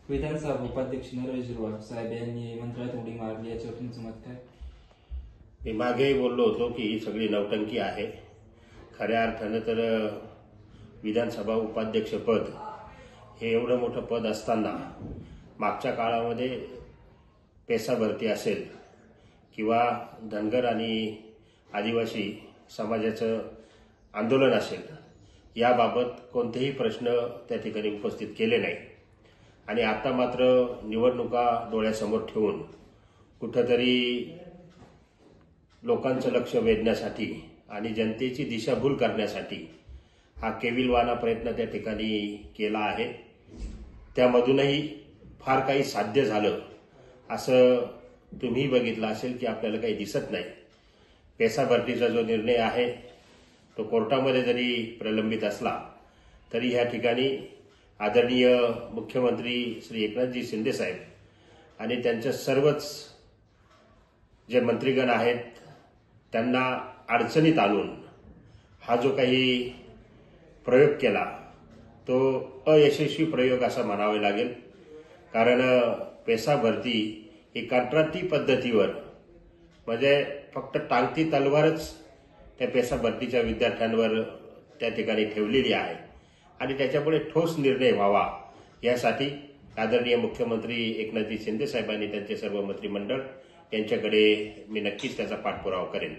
विधानसभा उपाध्यक्ष नरहरी झिरवाळ साहेब यांनी मंत्रालयात उडी मारली, याच्यावर तुमचं मत काय? मी मागेही बोललो होतो की ही सगळी नौटंकी आहे. खऱ्या अर्थानं तर विधानसभा उपाध्यक्ष पद हे एवढं मोठं पद असताना मागच्या काळामध्ये पेसा भरती असेल किंवा धनगर आणि आदिवासी समाजाचं आंदोलन असेल, याबाबत कोणतेही प्रश्न त्या ठिकाणी उपस्थित केले नाही. आणि आता मात्र निवडणुका डोळ्यासमोर ठेवून कुठंतरी लोकांचं लक्ष वेधण्यासाठी आणि जनतेची दिशाभूल करण्यासाठी हा केविलवाणा प्रयत्न त्या ठिकाणी केला आहे. त्यामधूनही फार काही साध्य झालं असं तुम्ही बघितलं असेल की आपल्याला काही दिसत नाही. पेसा भरतीचा जो निर्णय आहे तो कोर्टामध्ये जरी प्रलंबित असला तरी ह्या ठिकाणी आदरणीय मुख्यमंत्री श्री एकनाथजी शिंदे साहेब आणि त्यांच्या सर्वच जे मंत्रीगण आहेत त्यांना अडचणीत आणून हा जो काही प्रयोग केला तो अयशस्वी प्रयोग असा म्हणावे लागेल. कारण पेसा भरती ही कंत्राटी पद्धतीवर म्हणजे फक्त टांगती तलवारच त्या पेसा भरतीच्या विद्यार्थ्यांवर त्या ठिकाणी ठेवलेली आहे आणि त्याच्यापुढे ठोस निर्णय व्हावा यासाठी आदरणीय मुख्यमंत्री एकनाथजी शिंदे साहेबांनी त्यांचे सर्व मंत्रिमंडळ यांच्याकडे मी नक्कीच त्याचा पाठपुरावा करेन.